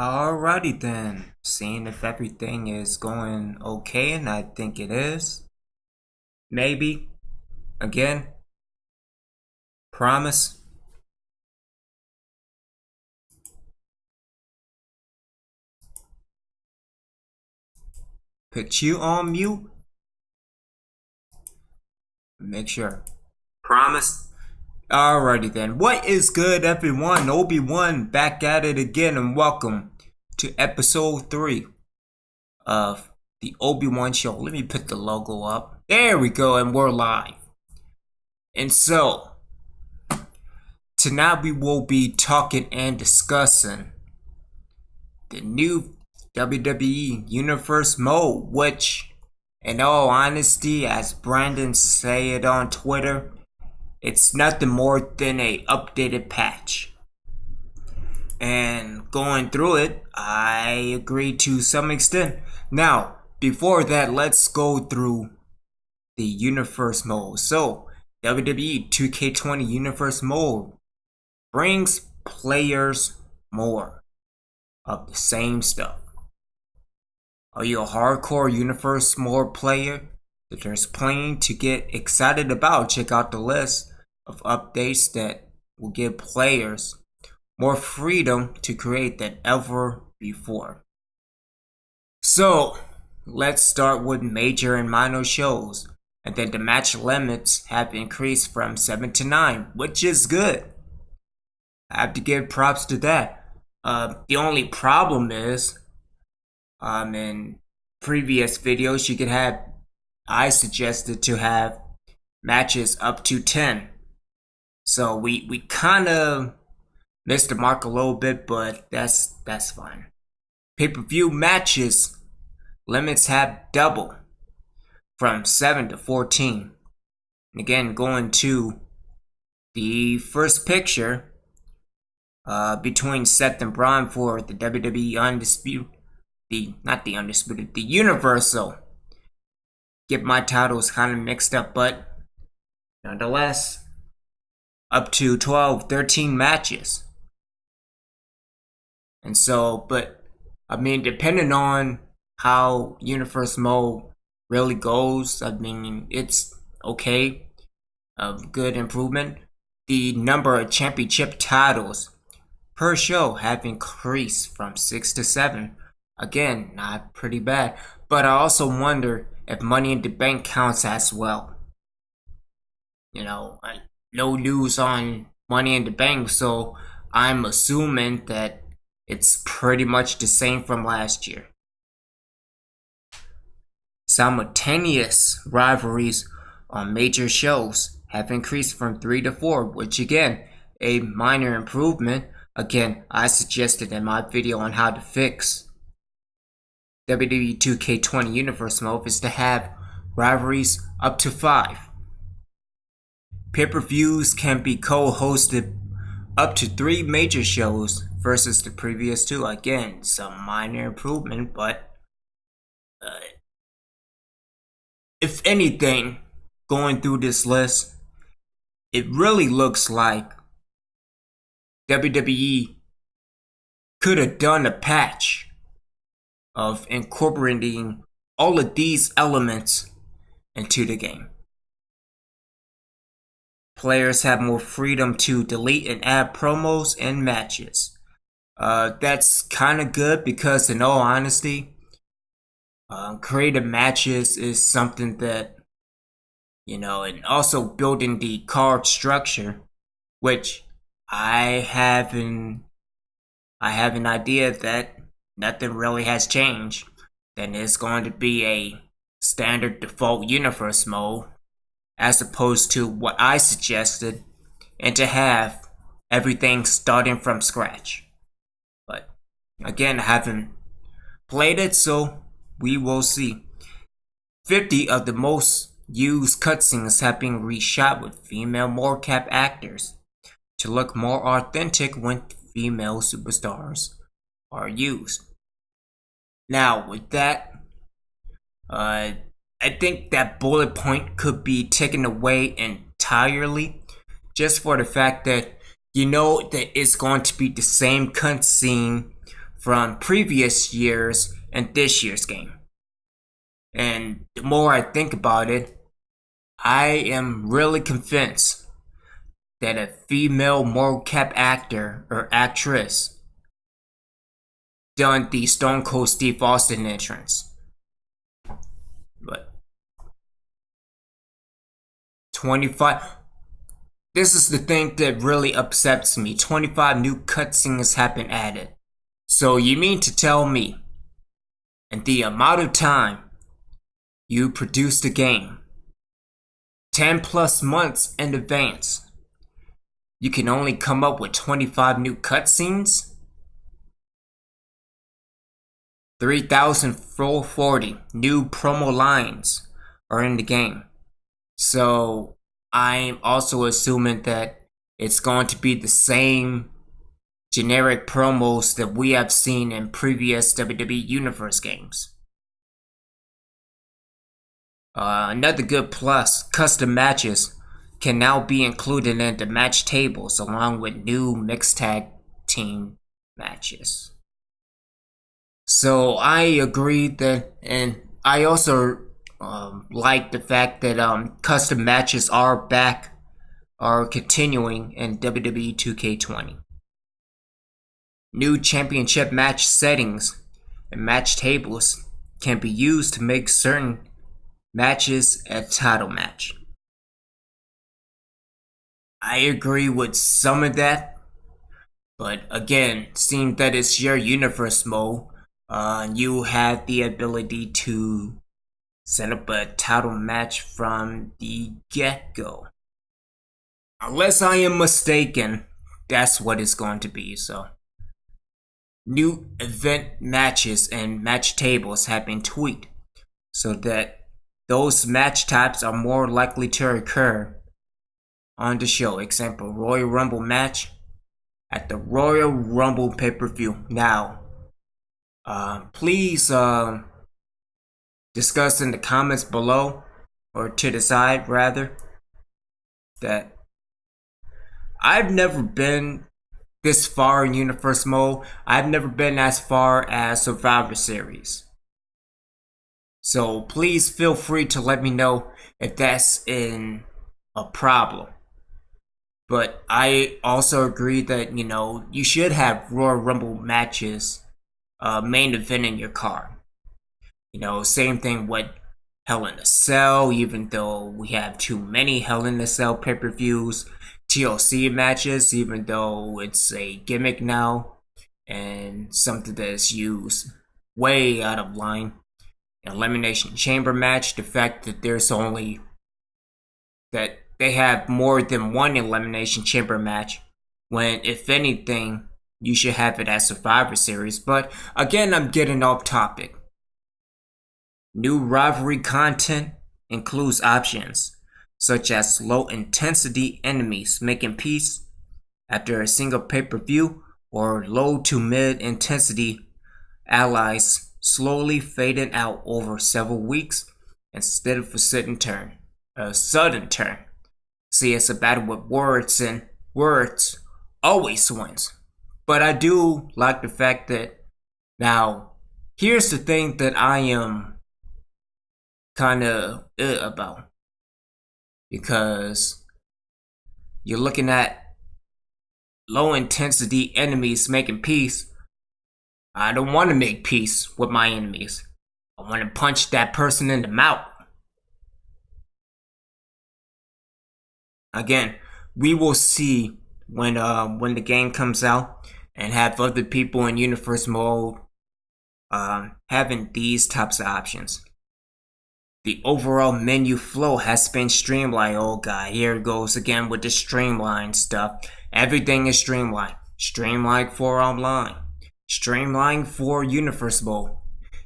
Alrighty then, seeing if everything is going okay, and I think it is. Maybe. Again. Promise. Put you on mute. Make sure. Promise. Alrighty then. What is good, everyone? OB1 back at it again, and welcome to episode 3 of the OB1 show. Let me put the logo up. There we go, and we're live. And so, tonight we will be talking and discussing the new WWE Universe mode, which, in all honesty, as Brandon said on Twitter, it's nothing more than a updated patch. And going through it, I agree to some extent. Now, before that, let's go through the Universe mode. So, WWE 2K20 Universe mode brings players more of the same stuff. Are you a hardcore Universe mode player that there's plenty to get excited about? Check out the list of updates that will give players more freedom to create than ever before. So, let's start with major and minor shows. And then the match limits have increased from 7 to 9, which is good. I have to give props to that. The only problem is, in previous videos, I suggested to have matches up to 10. So we kind of missed the mark a little bit, but that's fine. Pay-per-view matches limits have doubled from 7 to 14. And again, going to the first picture between Seth and Braun for the WWE the Universal. Get my titles kind of mixed up, but nonetheless, up to 12, 13 matches. And so, but I mean, depending on how Universe mode really goes, I mean, it's okay, good improvement. The number of championship titles per show have increased from 6 to 7. Again, not pretty bad. But I also wonder if Money in the Bank counts as well. No news on Money in the Bank, so I'm assuming that it's pretty much the same from last year. Simultaneous rivalries on major shows have increased from 3 to 4, which again, a minor improvement. Again, I suggested in my video on how to fix WWE 2K20 Universe mode is to have rivalries up to 5. Pay-per-views can be co-hosted up to 3 major shows versus the previous 2. Again, some minor improvement, but if anything, going through this list, it really looks like WWE could have done a patch of incorporating all of these elements into the game. Players have more freedom to delete and add promos and matches. That's kind of good because, in all honesty, creative matches is something that, and also building the card structure, which I have an idea that nothing really has changed. Then it's going to be a standard default Universe mode, as opposed to what I suggested, and to have everything starting from scratch. But again, I haven't played it, so we will see. 50 of the most used cutscenes have been reshot with female mocap actors to look more authentic when female superstars are used. Now, with that, I think that bullet point could be taken away entirely, just for the fact that that it's going to be the same cutscene from previous years and this year's game. And the more I think about it, I am really convinced that a female mocap actor or actress done the Stone Cold Steve Austin entrance. But 25. This is the thing that really upsets me. 25 new cutscenes have been added. So you mean to tell me, in the amount of time you produced a game, 10 plus months in advance, you can only come up with 25 new cutscenes? 3,440 new promo lines are in the game. So I'm also assuming that it's going to be the same generic promos that we have seen in previous WWE Universe games. Another good plus, custom matches can now be included in the match tables along with new mixed tag team matches. So I agree that, and I also like the fact that custom matches are continuing in WWE 2K20. New championship match settings and match tables can be used to make certain matches a title match. I agree with some of that, but again, seeing that it's your universe mode, you have the ability to set up a title match from the get-go. Unless I am mistaken, that's what it's going to be. So, new event matches and match tables have been tweaked so that those match types are more likely to occur on the show. Example, Royal Rumble match at the Royal Rumble pay-per-view. Now, please discuss in the comments below, or to the side rather, that I've never been this far in Universe mode. I've never been as far as Survivor Series. So please feel free to let me know if that's a problem. But I also agree that, you should have Royal Rumble matches main event in your card. Same thing with Hell in a Cell, even though we have too many Hell in a Cell pay-per-views. TLC matches, even though it's a gimmick now and something that is used way out of line. Elimination Chamber match, the fact that they have more than one Elimination Chamber match, when if anything you should have it as Survivor Series. But again, I'm getting off topic. New rivalry content includes options such as low intensity enemies making peace after a single pay-per-view, or low to mid intensity allies slowly fading out over several weeks instead of a sudden turn. See, it's a battle with words, and words always wins. But I do like the fact that, now, here's the thing that I am kind of about. Because you're looking at low intensity enemies making peace. I don't want to make peace with my enemies. I want to punch that person in the mouth. Again, we will see when the game comes out and have other people in Universe mode having these types of options. The overall menu flow has been streamlined. Oh god, here it goes again with the streamlined stuff. Everything is streamlined. Streamlined for online. Streamlined for Universe mode.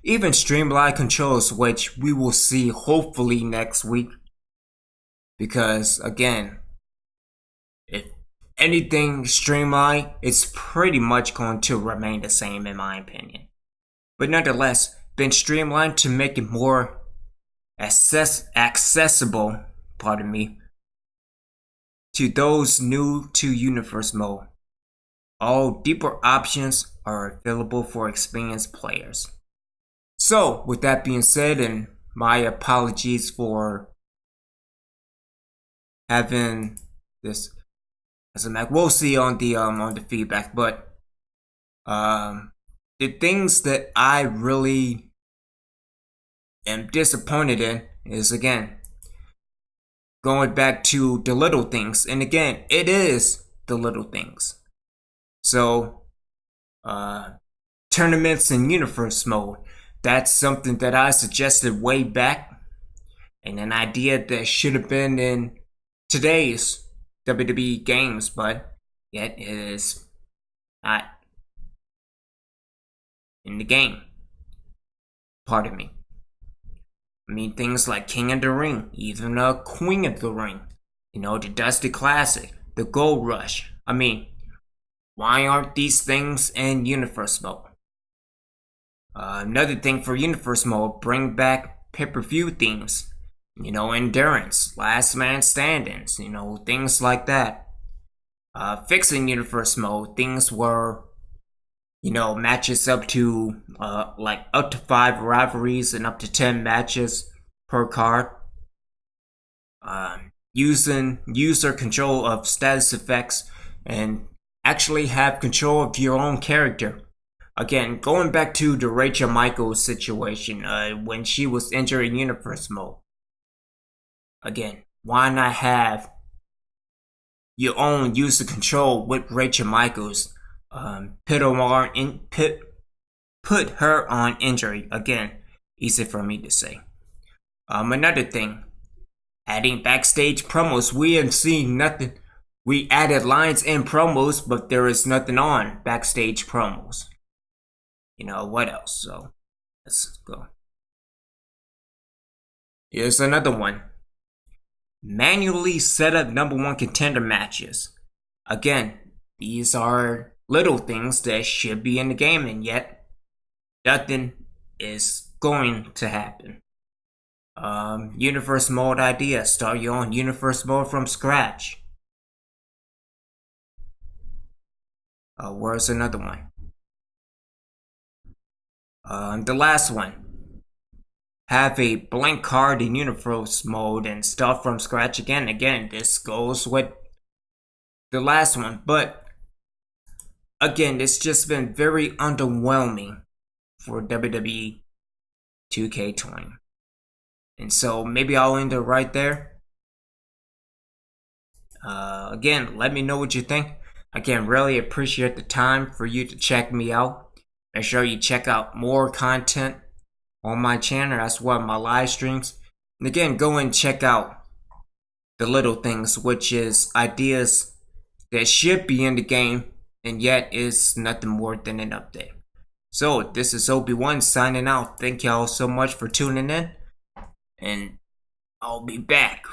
Even streamlined controls, which we will see hopefully next week. Because again, if anything streamlined, it's pretty much going to remain the same in my opinion. But nonetheless, been streamlined to make it more accessible, to those new to Universe mode. All deeper options are available for experienced players. So, with that being said, and my apologies for having this as a Mac. We'll see on the feedback, but the things that I really am disappointed in is, again, going back to the little things. And again, it is the little things. So, tournaments in universe mode. That's something that I suggested way back, and an idea that should have been in today's WWE games, but yet it is not in the game. Pardon me. I mean, things like King of the Ring, even Queen of the Ring, the Dusty Classic, the Gold Rush. I mean, why aren't these things in Universe Mode? Another thing for Universe Mode, bring back pay-per-view themes. Endurance, Last Man Standings, things like that. Fixing Universe Mode, things were, matches up to, up to 5 rivalries and up to 10 matches per card. Using user control of status effects and actually have control of your own character. Again, going back to the Rachel Michaels situation, when she was injured in Universe Mode. Again, why not have your own user control with Rachel Michaels? Put her on injury. Again, easy for me to say. Another thing, adding backstage promos. We have seen nothing. We added lines in promos, but there is nothing on backstage promos. What else? So, let's go. Here's another one. Manually set up #1 contender matches. Again, these are little things that should be in the game, and yet nothing is going to happen. Universe mode idea. Start your own universe mode from scratch. Where's another one? The last one. Have a blank card in universe mode and start from scratch again. Again, this goes with the last one, but again, it's just been very underwhelming for WWE 2K20. And so maybe I'll end it right there. Again, let me know what you think. Again, really appreciate the time for you to check me out. Make sure you check out more content on my channel, as well as my live streams. And again, go and check out the little things, which is ideas that should be in the game and yet is nothing more than an update. So this is OB1 signing out. Thank y'all so much for tuning in, and I'll be back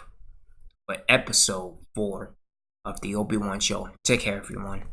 with episode 4 of the OB1 show. Take care, everyone.